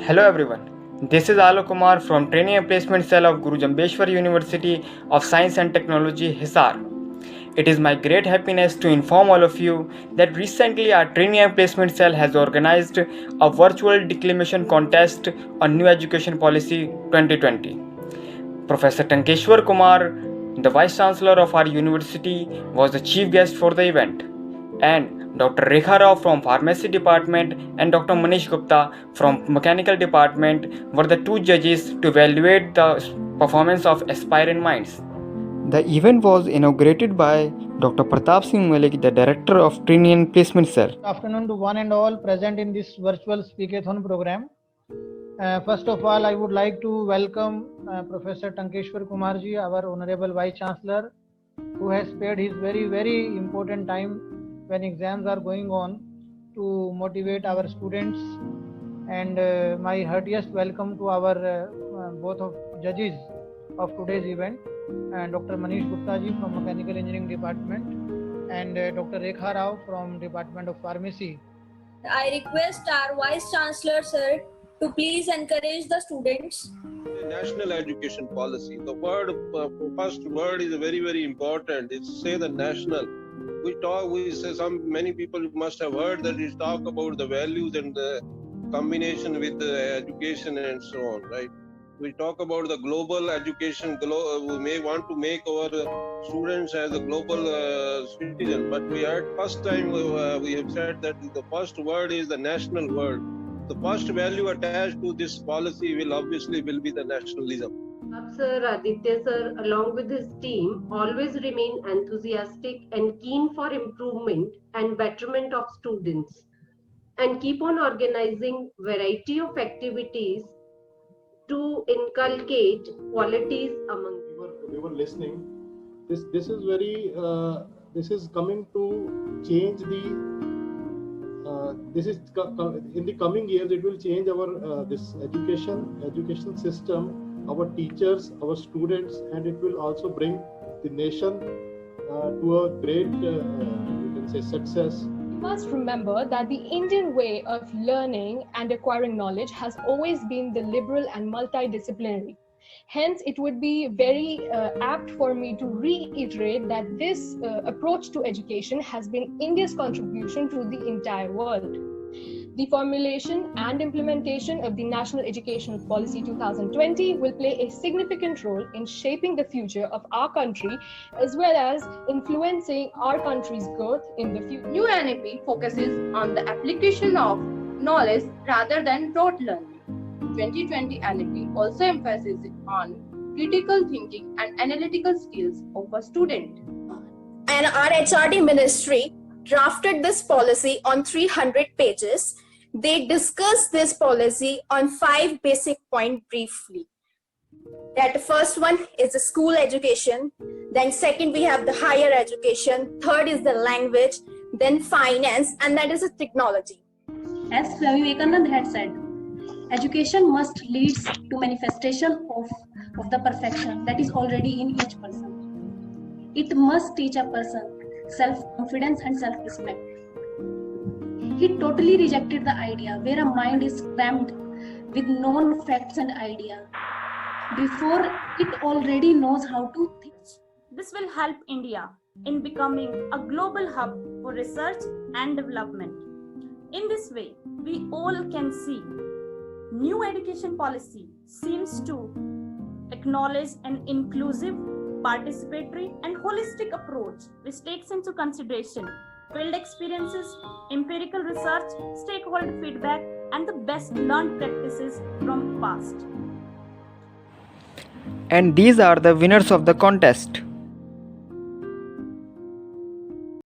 Hello everyone. This is Alok Kumar from Training and Placement Cell of Guru Jambeshwar University of Science and Technology, Hisar. It is my great happiness to inform all of you that recently our Training and Placement Cell has organized a virtual declamation contest on New Education Policy 2020. Professor Tankeshwar Kumar, the Vice Chancellor of our university, was the chief guest for the event, and Dr. Rekha Rao from Pharmacy Department and Dr. Manish Gupta from Mechanical Department were the two judges to evaluate the performance of aspirant minds. The event was inaugurated by Dr. Pratap Singh Malik, the Director of Training and Placement Cell. Good afternoon to one and all present in this virtual speakathon program. First of all, I would like to welcome Professor Tankeshwar Kumarji, our Honorable Vice Chancellor, who has spared his very important time when exams are going on to motivate our students. And my heartiest welcome to our both of judges of today's event, Dr. Manish Gupta ji from Mechanical Engineering Department and Dr. Rekha Rao from Department of Pharmacy. I request our Vice Chancellor sir to please encourage the students. The national education policy. The first word is very important. It's say the national. We say many people must have heard that it talk about the values and the combination with the education and so on, right? We talk about the global education. We may want to make our students as a global citizen, but we heard first time we have said that the first word is the national word. The first value attached to this policy will be the nationalism. Sir Aditya sir, along with his team, always remain enthusiastic and keen for improvement and betterment of students, and keep on organizing variety of activities to inculcate qualities among. We were listening. This is very. This is coming to change the. This is in the coming years. It will change our this education system, our teachers, our students, and it will also bring the nation to a great, you can say, success. We must remember that the Indian way of learning and acquiring knowledge has always been the liberal and multidisciplinary. Hence, it would be very apt for me to reiterate that this approach to education has been India's contribution to the entire world. The formulation and implementation of the National Education Policy 2020 will play a significant role in shaping the future of our country as well as influencing our country's growth in the future. New NEP focuses on the application of knowledge rather than rote learning. 2020 NEP also emphasizes on critical thinking and analytical skills of a student. And our HRD ministry drafted this policy on 300 pages. They discussed this policy on 5 basic points briefly. That the first one is the school education, then second we have the higher education, third is the language, then finance, and that is the technology. As Swami Vivekananda had said, education must lead to manifestation of the perfection that is already in each person. It must teach a person self-confidence and self-respect. He totally rejected the idea where a mind is crammed with known facts and ideas before it already knows how to think. This will help India in becoming a global hub for research and development. In this way, we all can see new education policy seems to acknowledge an inclusive, participatory and holistic approach which takes into consideration field experiences, empirical research, stakeholder feedback and the best learned practices from past. And these are the winners of the contest.